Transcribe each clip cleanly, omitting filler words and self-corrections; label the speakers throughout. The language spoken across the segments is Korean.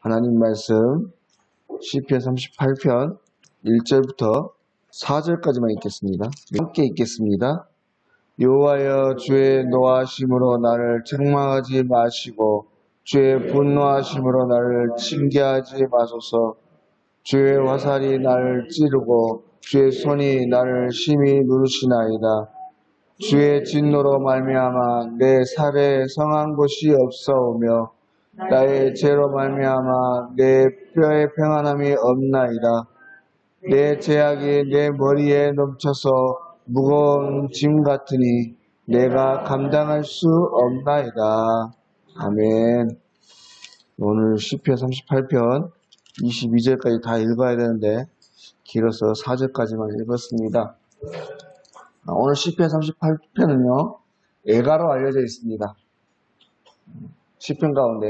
Speaker 1: 하나님 말씀 시편 38편 1절부터 4절까지만 읽겠습니다. 함께 읽겠습니다. 여호와여, 주의 노하심으로 나를 책망하지 마시고 주의 분노하심으로 나를 징계하지 마소서. 주의 화살이 나를 찌르고 주의 손이 나를 심히 누르시나이다. 주의 진노로 말미암아 내 살에 성한 곳이 없사오며 나의 죄로 말미암아 내 뼈에 평안함이 없나이다. 내 죄악이 내 머리에 넘쳐서 무거운 짐 같으니 내가 감당할 수 없나이다. 아멘. 오늘 시편 38편 22절까지 다 읽어야 되는데 길어서 4절까지만 읽었습니다. 오늘 시편 38편은요 애가로 알려져 있습니다. 시편 가운데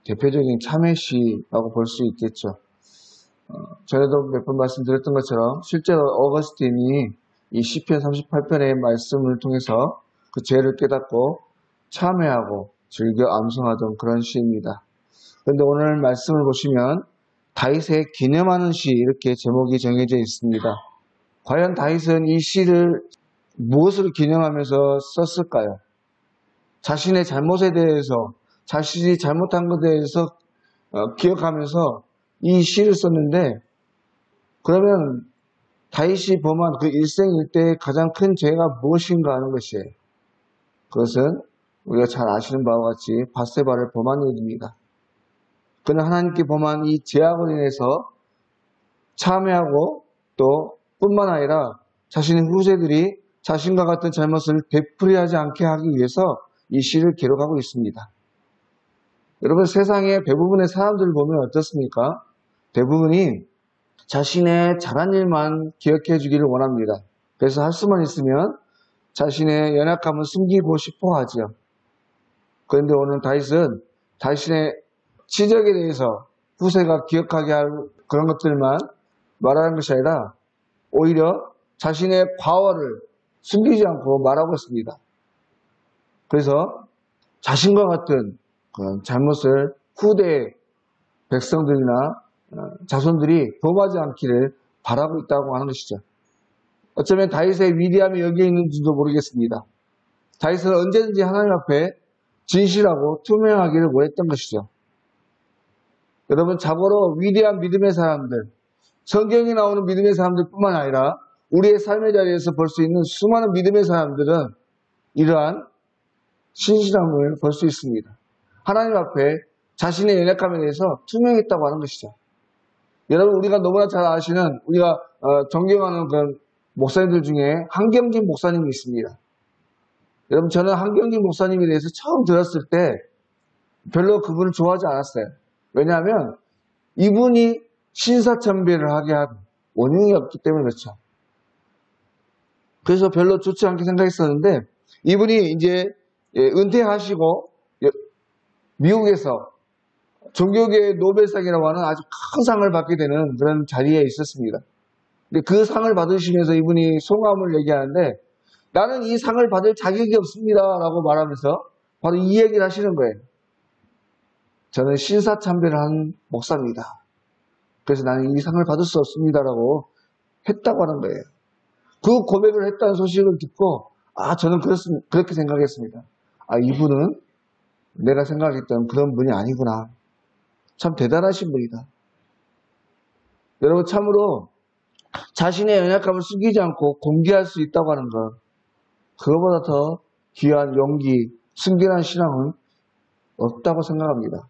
Speaker 1: 대표적인 참회시라고 볼 수 있겠죠. 전에도 몇 번 말씀드렸던 것처럼 실제로 어거스틴이 이 시편 38편의 말씀을 통해서 그 죄를 깨닫고 참회하고 즐겨 암송하던 그런 시입니다. 그런데 오늘 말씀을 보시면 다윗의 기념하는 시 이렇게 제목이 정해져 있습니다. 과연 다윗은 이 시를 무엇을 기념하면서 썼을까요? 자신의 잘못에 대해서, 자신이 잘못한 것에 대해서 기억하면서 이 시를 썼는데, 그러면 다윗이 범한 그 일생일대의 가장 큰 죄가 무엇인가 하는 것이에요. 그것은 우리가 잘 아시는 바와 같이 밧세바를 범한 일입니다. 그는 하나님께 범한 이 죄악으로 인해서 참회하고 또 뿐만 아니라 자신의 후세들이 자신과 같은 잘못을 되풀이하지 않게 하기 위해서 이 시를 기록하고 있습니다. 여러분, 세상의 대부분의 사람들을 보면 어떻습니까? 대부분이 자신의 잘한 일만 기억해 주기를 원합니다. 그래서 할 수만 있으면 자신의 연약함을 숨기고 싶어 하죠. 그런데 오늘 다윗은 자신의 치적에 대해서 후세가 기억하게 할 그런 것들만 말하는 것이 아니라 오히려 자신의 과오를 숨기지 않고 말하고 있습니다. 그래서 자신과 같은 그런 잘못을 후대 백성들이나 자손들이 범하지 않기를 바라고 있다고 하는 것이죠. 어쩌면 다윗의 위대함이 여기에 있는지도 모르겠습니다. 다윗은 언제든지 하나님 앞에 진실하고 투명하기를 원했던 것이죠. 여러분, 자고로 위대한 믿음의 사람들, 성경에 나오는 믿음의 사람들 뿐만 아니라 우리의 삶의 자리에서 볼 수 있는 수많은 믿음의 사람들은 이러한 신실함을 볼 수 있습니다. 하나님 앞에 자신의 연약함에 대해서 투명했다고 하는 것이죠. 여러분, 우리가 너무나 잘 아시는, 우리가 존경하는 그런 목사님들 중에 한경진 목사님이 있습니다. 여러분, 저는 한경진 목사님에 대해서 처음 들었을 때 별로 그분을 좋아하지 않았어요. 왜냐하면 이분이 신사참배를 하게 한 원흉이 없기 때문에 그렇죠. 그래서 별로 좋지 않게 생각했었는데, 이분이 이제 은퇴하시고 미국에서 종교계의 노벨상이라고 하는 아주 큰 상을 받게 되는 그런 자리에 있었습니다. 근데 그 상을 받으시면서 이분이 소감을 얘기하는데, 나는 이 상을 받을 자격이 없습니다 라고 말하면서 바로 이 얘기를 하시는 거예요. 저는 신사참배를 한 목사입니다. 그래서 나는 이 상을 받을 수 없습니다 라고 했다고 하는 거예요. 그 고백을 했다는 소식을 듣고 저는 그렇게 생각했습니다. 이분은 내가 생각했던 그런 분이 아니구나. 참 대단하신 분이다. 여러분, 참으로 자신의 연약함을 숨기지 않고 공개할 수 있다고 하는 것, 그거보다 더 귀한 용기, 순결한 신앙은 없다고 생각합니다.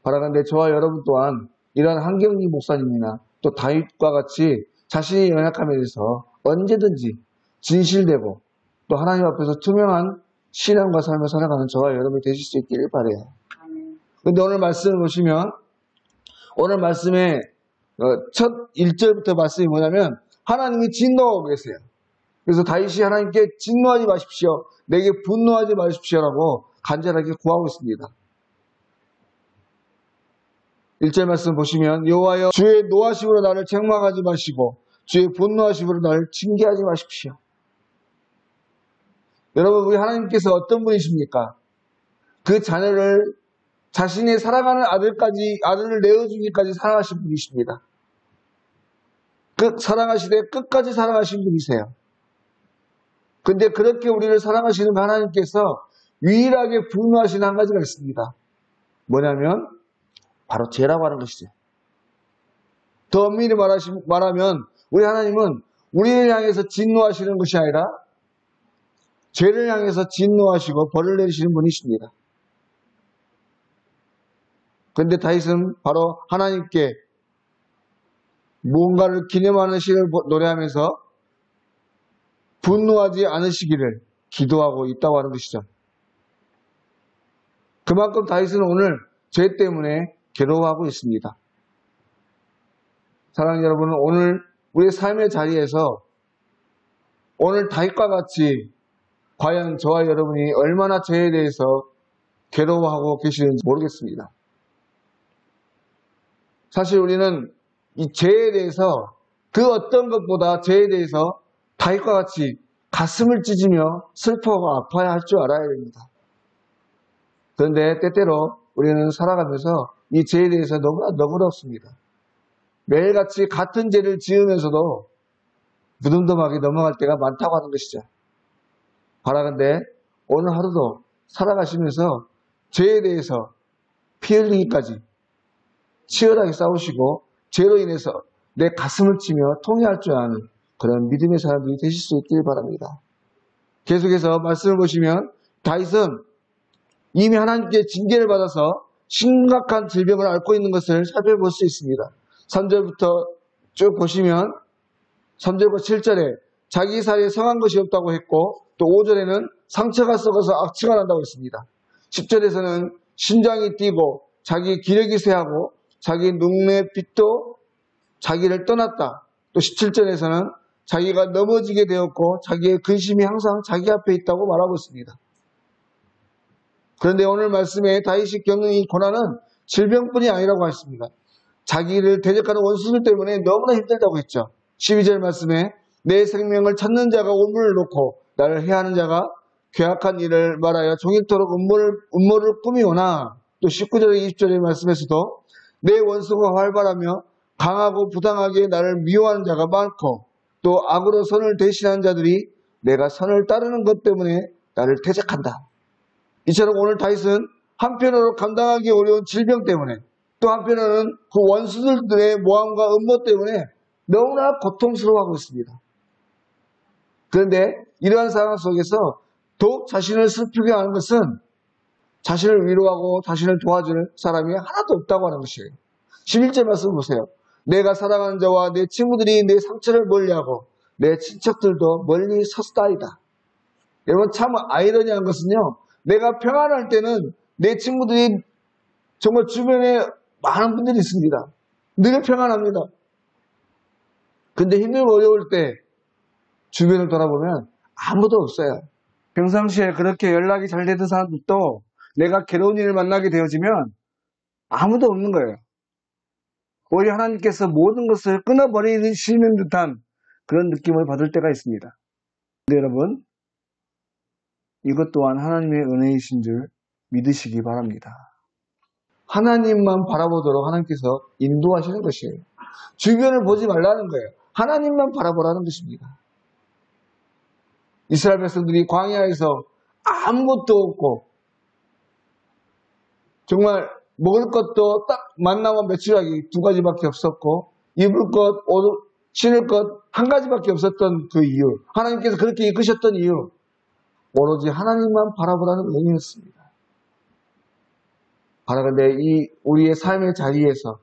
Speaker 1: 바라건대 저와 여러분 또한 이런 한경리 목사님이나 또 다윗과 같이 자신의 연약함에 대해서 언제든지 진실되고 또 하나님 앞에서 투명한 신앙과 삶을 살아가는 저와 여러분이 되실 수 있기를 바라요. 그런데 오늘 말씀을 보시면 오늘 말씀의 첫 1절부터 말씀이 뭐냐면 하나님이 진노하고 계세요. 그래서 다윗이 하나님께 진노하지 마십시오. 내게 분노하지 마십시오라고 간절하게 구하고 있습니다. 1절 말씀 보시면 여호와여, 주의 노하심으로 나를 책망하지 마시고 주의 분노하심으로 나를 징계하지 마십시오. 여러분, 우리 하나님께서 어떤 분이십니까? 그 자녀를 자신의 사랑하는 아들을 내어주기까지 사랑하신 분이십니다. 사랑하시되 끝까지 사랑하신 분이세요. 근데 그렇게 우리를 사랑하시는 하나님께서 유일하게 분노하시는 한 가지가 있습니다. 뭐냐면 바로 죄라고 하는 것이죠. 더 엄밀히 말하면 우리 하나님은 우리를 향해서 진노하시는 것이 아니라 죄를 향해서 진노하시고 벌을 내리시는 분이십니다. 그런데 다윗은 바로 하나님께 무언가를 기념하는 시를 노래하면서 분노하지 않으시기를 기도하고 있다고 하는 것이죠. 그만큼 다윗은 오늘 죄 때문에 괴로워하고 있습니다. 사랑하는 여러분, 오늘 우리의 삶의 자리에서 오늘 다윗과 같이 과연 저와 여러분이 얼마나 죄에 대해서 괴로워하고 계시는지 모르겠습니다. 사실 우리는 이 죄에 대해서 그 어떤 것보다 죄에 대해서 다윗과 같이 가슴을 찢으며 슬퍼하고 아파야 할 줄 알아야 됩니다. 그런데 때때로 우리는 살아가면서 이 죄에 대해서 너무나 너그럽습니다. 매일같이 같은 죄를 지으면서도 무덤덤하게 넘어갈 때가 많다고 하는 것이죠. 바라건대 오늘 하루도 살아가시면서 죄에 대해서 피 흘리기까지 치열하게 싸우시고 죄로 인해서 내 가슴을 치며 통회할 줄 아는 그런 믿음의 사람들이 되실 수 있길 바랍니다. 계속해서 말씀을 보시면 다윗은 이미 하나님께 징계를 받아서 심각한 질병을 앓고 있는 것을 살펴볼 수 있습니다. 3절부터 쭉 보시면 3절과 7절에 자기 살에 성한 것이 없다고 했고 또 5절에는 상처가 썩어서 악취가 난다고 했습니다. 10절에서는 심장이 뛰고 자기 기력이 쇠하고 자기 눈의 빛도 자기를 떠났다. 또 17절에서는 자기가 넘어지게 되었고 자기의 근심이 항상 자기 앞에 있다고 말하고 있습니다. 그런데 오늘 말씀에 다윗이 겪는 이 고난은 질병뿐이 아니라고 했습니다. 자기를 대적하는 원수들 때문에 너무나 힘들다고 했죠. 12절 말씀에 내 생명을 찾는 자가 오물을 놓고 나를 해하는 자가 괴악한 일을 말하여 종일토록 음모를 꾸미오나 또 19절에 20절의 말씀에서도 내 원수가 활발하며 강하고 부당하게 나를 미워하는 자가 많고 또 악으로 선을 대신하는 자들이 내가 선을 따르는 것 때문에 나를 대적한다. 이처럼 오늘 다윗은 한편으로 감당하기 어려운 질병 때문에 또 한편으로는 그 원수들의 모함과 음모 때문에 너무나 고통스러워하고 있습니다. 그런데 이러한 상황 속에서 더욱 자신을 슬프게 하는 것은 자신을 위로하고 자신을 도와줄 사람이 하나도 없다고 하는 것이에요. 11절 말씀 보세요. 내가 사랑하는 자와 내 친구들이 내 상처를 멀리하고 내 친척들도 멀리 섰다이다. 여러분 참 아이러니한 것은요. 내가 평안할 때는 내 친구들이 정말 주변에 많은 분들이 있습니다. 늘 평안합니다. 근데 힘들고 어려울 때 주변을 돌아보면 아무도 없어요. 평상시에 그렇게 연락이 잘 되던 사람들도 내가 괴로운 일을 만나게 되어지면 아무도 없는 거예요. 오히려 하나님께서 모든 것을 끊어버리시는 듯한 그런 느낌을 받을 때가 있습니다. 근데 여러분, 이것 또한 하나님의 은혜이신 줄 믿으시기 바랍니다. 하나님만 바라보도록 하나님께서 인도하시는 것이에요. 주변을 보지 말라는 거예요. 하나님만 바라보라는 것입니다. 이스라엘 백성들이 광야에서 아무것도 없고 정말 먹을 것도 딱 만나와 메추라기 2가지밖에 없었고 입을 것, 신을 것 1가지밖에 없었던 그 이유, 하나님께서 그렇게 이끄셨던 이유, 오로지 하나님만 바라보라는 의미였습니다. 바라건대 이 우리의 삶의 자리에서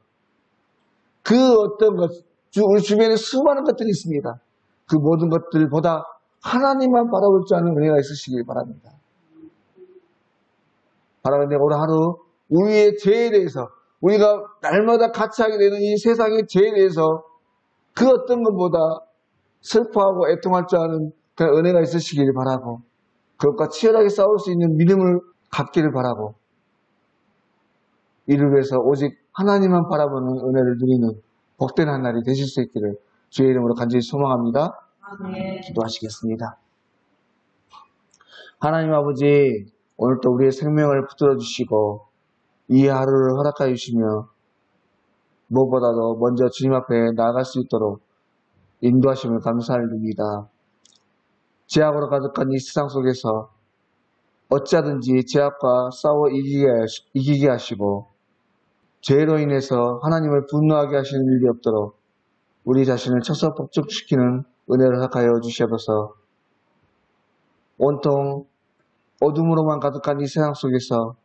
Speaker 1: 그 어떤 것, 우리 주변에 수많은 것들이 있습니다. 그 모든 것들보다 하나님만 바라볼 줄 아는 은혜가 있으시길 바랍니다. 바라건대 오늘 하루 우리의 죄에 대해서, 우리가 날마다 같이 하게 되는 이 세상의 죄에 대해서 그 어떤 것보다 슬퍼하고 애통할 줄 아는 그런 은혜가 있으시길 바라고, 그것과 치열하게 싸울 수 있는 믿음을 갖기를 바라고, 이를 위해서 오직 하나님만 바라보는 은혜를 누리는 복된 한 날이 되실 수 있기를 주의 이름으로 간절히 소망합니다.
Speaker 2: 네.
Speaker 1: 기도하시겠습니다. 하나님 아버지, 오늘 또 우리의 생명을 붙들어 주시고 이 하루를 허락하여 주시며 무엇보다도 먼저 주님 앞에 나아갈 수 있도록 인도하심을 감사드립니다. 죄악으로 가득한 이 세상 속에서 어찌하든지 죄악과 싸워 이기게 하시고 죄로 인해서 하나님을 분노하게 하시는 일이 없도록 우리 자신을 처소복종시키는 은혜를 허락하여 주시옵소서. 온통 어둠으로만 가득한 이 세상 속에서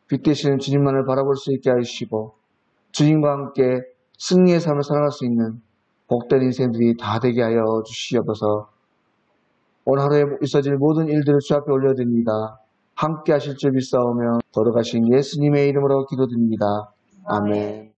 Speaker 1: 빛 되시는 주님만을 바라볼 수 있게 하시고 주님과 함께 승리의 삶을 살아갈 수 있는 복된 인생들이 다 되게 하여 주시옵소서. 오늘 하루에 있어질 모든 일들을 주 앞에 올려드립니다. 함께 하실 줄 믿사오며 걸어가신 예수님의 이름으로 기도드립니다. 아멘.